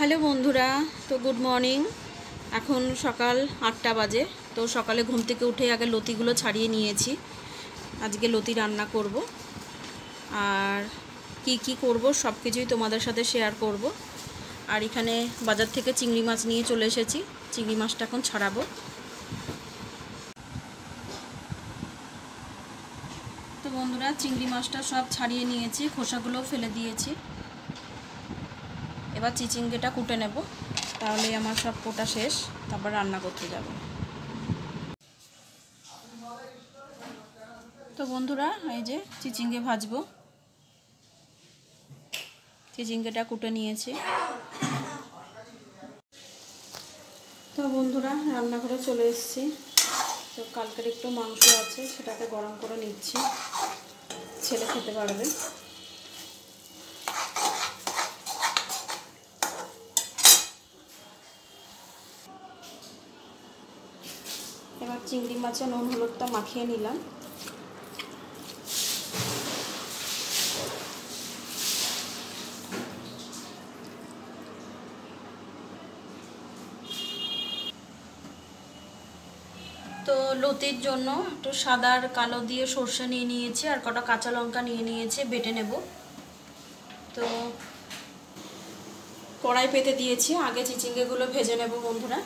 Hello বন্ধুরা, তো good morning. এখন সকাল 8টা বাজে। তো সকালে ঘুম থেকে উঠে আগে লতিগুলো ছাড়িয়ে নিয়েছি। আজকে লতি রান্না করব, আর কি করব সব কিছুই তোমাদের সাথে শেয়ার করব। আর এখানে বাজার থেকে চিংড়ি মাছ নিয়ে চলে এসেছি, চিংড়ি মাছটা এখন ছাড়াবো। তো বন্ধুরা, চিংড়ি মাছটা সব ছাড়িয়ে নিয়েছি, খোসাগুলোও ফেলে দিয়েছি। এবার চিচিঙ্গেটা কুটে নেব, তাহলে আমার সব কোটা শেষ, তারপর রান্না করতে যাব। তো বন্ধুরা, এই যে চিচিঙ্গে ভাজবো, চিচিঙ্গেটা কুটে নিয়েছি। তো বন্ধুরা, রান্নাঘরে চলে এসেছি। তো কালকের একটু মাংস আছে, সেটাকে গরম করে নিচ্ছি, ছেলে খেতে পারবে। এবার চিংড়ি মাছে নুন হলুদটা মাখিয়ে নিলাম। তো লতির জন্য একটু সাদা আর কালো দিয়ে সর্ষে নিয়ে নিয়েছি, আর কটা কাঁচা লঙ্কা নিয়ে নিয়েছি, বেটে নেব। তো কড়াই পেতে দিয়েছি, আগে চিচিঙ্গেগুলো ভেজে নেব বন্ধুরা।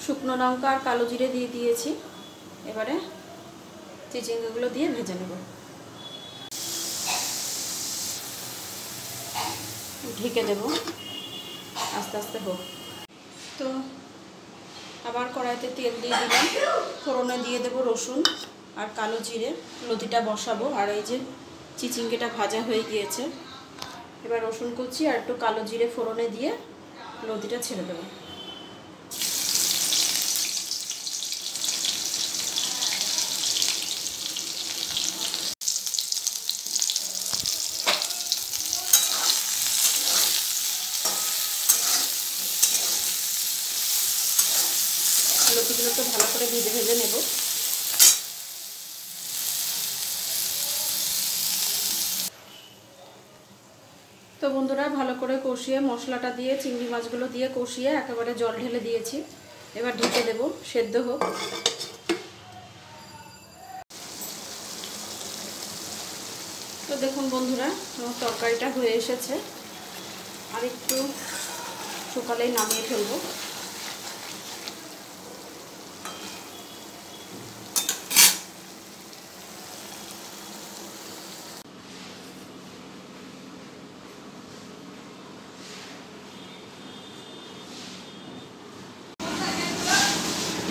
শুকনো লঙ্কা আর কালো জিরে দিয়ে দিয়েছি। এবারে চিচিঙ্গেগুলো দিয়ে ভেজে নেব। ঢেকে দেব, আস্তে আস্তে হোক। তো আবার কড়াইতে তেল দিয়ে দিলাম, ফোড়নে দিয়ে দেব রসুন আর কালো জিরে। লতিটা বসাবো, আর এই যে চিচিঙ্গেটা ভাজা হয়ে গিয়েছে। এবার রসুন কুচি আর একটু কালো জিরে ফোড়নে দিয়ে লতিটা ছেড়ে দেবো। লতিগুলো তো ভালো করে ভেজে ভেজে নেব। তো বন্ধুরা, ভালো করে কষিয়ে মশলাটা দিয়ে চিংড়ি মাছগুলো দিয়ে কষিয়ে একেবারে জল ঢেলে দিয়েছি। এবার ঢেকে দেব, সেদ্ধ হোক। তো দেখুন বন্ধুরা, আমার তরকারিটা হয়ে এসেছে। আর একটু সকালেই নামিয়ে ফেলবো।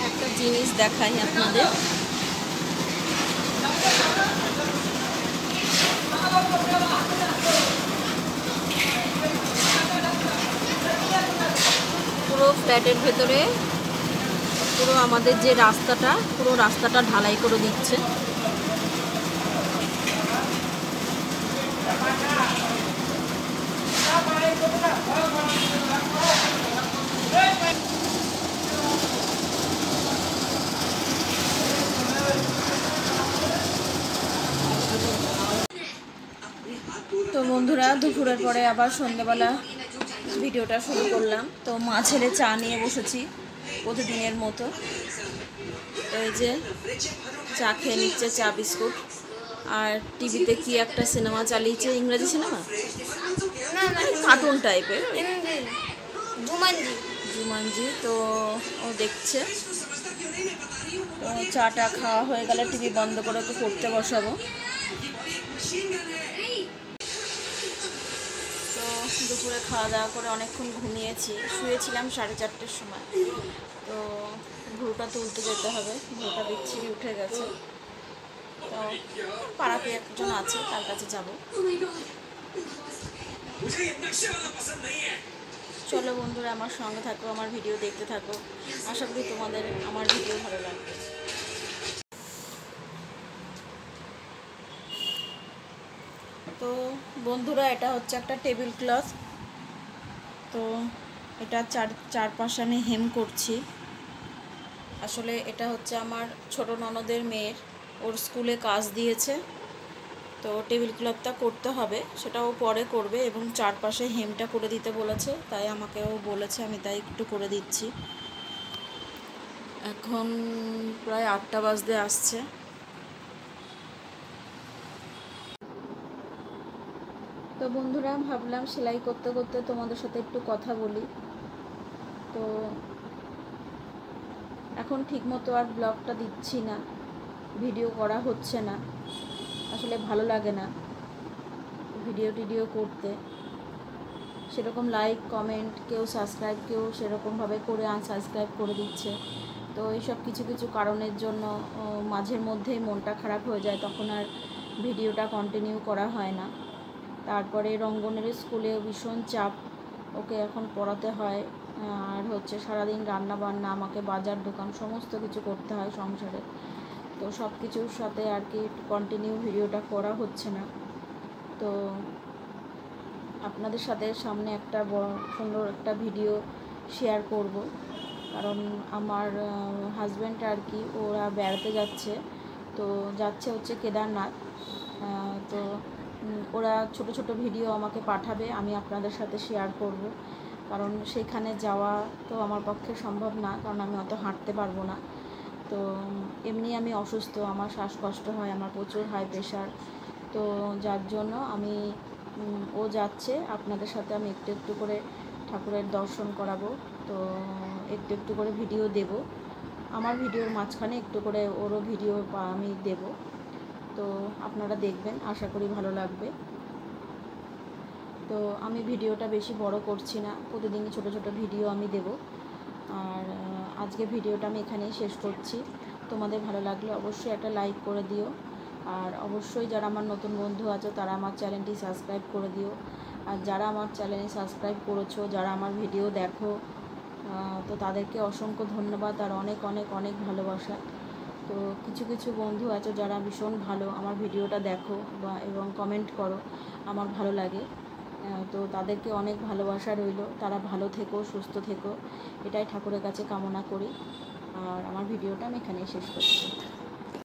একটা জিনিস দেখাই আপনাদের। পুরো ফ্ল্যাটের ভেতরে পুরো আমাদের যে রাস্তাটা, পুরো রাস্তাটা ঢালাই করে দিচ্ছে। তো বন্ধুরা, দুপুরের পরে আবার সন্ধ্যেবেলা ভিডিওটা শুরু করলাম। তো মা ছেলে চা নিয়ে বসেছি প্রতিদিনের মতো। তো এই যে চা খেয়ে নিচ্ছে, চা বিস্কুট। আর টিভিতে কি একটা সিনেমা চালিয়েছে, ইংরেজি সিনেমা, কার্টুন টাইপের, জুমানজি। তো ও দেখছে। তো চাটা খাওয়া হয়ে গেলে টিভি বন্ধ করে ওকে পড়তে বসাবো। তো দুপুরে খাওয়া দাওয়া করে অনেকক্ষণ ঘুমিয়েছি, শুয়েছিলাম 4:30টার সময়। তো ভুরুটা তুলতে যেতে হবে, ভুরুটা বিচ্ছিরি উঠে গেছে। তো পাড়াতে একজন আছে, তার কাছে যাব। চলো বন্ধুরা, আমার সঙ্গে থাকো, আমার ভিডিও দেখতে থাকো। আশা করি তোমাদের আমার ভিডিও ভালো লাগবে। তো বন্ধুরা, এটা হচ্ছে একটা টেবিল ক্লথ। তো এটা চারপাশে আমি হেম করছি। আসলে এটা হচ্ছে আমার ছোট ননদের মেয়ের, ওর স্কুলে কাজ দিয়েছে, তো টেবিল ক্লথটা করতে হবে, সেটাও পরে করবে এবং চারপাশে হেমটা করে দিতে বলেছে, তাই আমাকেও বলেছে, আমি তাই একটু করে দিচ্ছি। এখন প্রায় 8টা বাজতে আসছে। তো বন্ধুরা, ভাবলাম সেলাই করতে করতে তোমাদের সাথে একটু কথা বলি। তো এখন ঠিকমতো আর ব্লগটা দিচ্ছি না, ভিডিও করা হচ্ছে না, আসলে ভালো লাগে না ভিডিও করতে। সেরকম লাইক কমেন্ট কেউ, সাবস্ক্রাইব কেউ সেরকমভাবে করে আনসাবস্ক্রাইব করে দিচ্ছে। তো এইসব কিছু কিছু কারণের জন্য মাঝের মধ্যেই মনটা খারাপ হয়ে যায়, তখন আর ভিডিওটা কন্টিনিউ করা হয় না। তারপরে রঙ্গনের স্কুলে ভীষণ চাপ, ওকে এখন পড়াতে হয়, আর হচ্ছে সারাদিন রান্না বান্না, আমাকে বাজার দোকান সমস্ত কিছু করতে হয় সংসারে। তো সব কিছুর সাথে আর কি কন্টিনিউ ভিডিওটা করা হচ্ছে না। তো আপনাদের সাথে সামনে একটা সুন্দর একটা ভিডিও শেয়ার করব, কারণ আমার হাজব্যান্ড আর কি ওরা বেড়াতে যাচ্ছে, তো যাচ্ছে হচ্ছে কেদারনাথ। তো ওরা ছোট ছোট ভিডিও আমাকে পাঠাবে, আমি আপনাদের সাথে শেয়ার করব, কারণ সেখানে যাওয়া তো আমার পক্ষে সম্ভব না, কারণ আমি অত হাঁটতে পারবো না। তো এমনি আমি অসুস্থ, আমার শ্বাসকষ্ট হয়, আমার প্রচুর হাই প্রেশার। তো যার জন্য আমি ও যাচ্ছে, আপনাদের সাথে আমি একটু একটু করে ঠাকুরের দর্শন করাবো, তো একটু একটু করে ভিডিও দেব, আমার ভিডিওর মাঝখানে একটু করে ওরও ভিডিও আমি দেব। তো আপনারা দেখবেন, আশা করি ভালো লাগবে। তো আমি ভিডিওটা বেশি বড় করছি না, প্রতিদিনই ছোট ছোট ভিডিও আমি দেব। আর আজকে ভিডিওটা আমি এখানেই শেষ করছি। তোমাদের ভালো লাগলে অবশ্যই একটা লাইক করে দিও, আর অবশ্যই যারা আমার নতুন বন্ধু আছো তারা আমার চ্যানেলটি সাবস্ক্রাইব করে দিও। আর যারা আমার চ্যানেলে সাবস্ক্রাইব করেছো, যারা আমার ভিডিও দেখো, তো তাদেরকে অসংখ্য ধন্যবাদ আর অনেক অনেক অনেক ভালোবাসা। তো কিছু কিছু বন্ধু আছো যারা ভীষণ ভালো, আমার ভিডিওটা দেখো এবং কমেন্ট করো, আমার ভালো লাগে। তো তাদেরকে অনেক ভালোবাসা রইল, তারা ভালো থেকো, সুস্থ থেকো, এটাই ঠাকুরের কাছে কামনা করি। আর আমার ভিডিওটা আমি এখানেই শেষ করছি।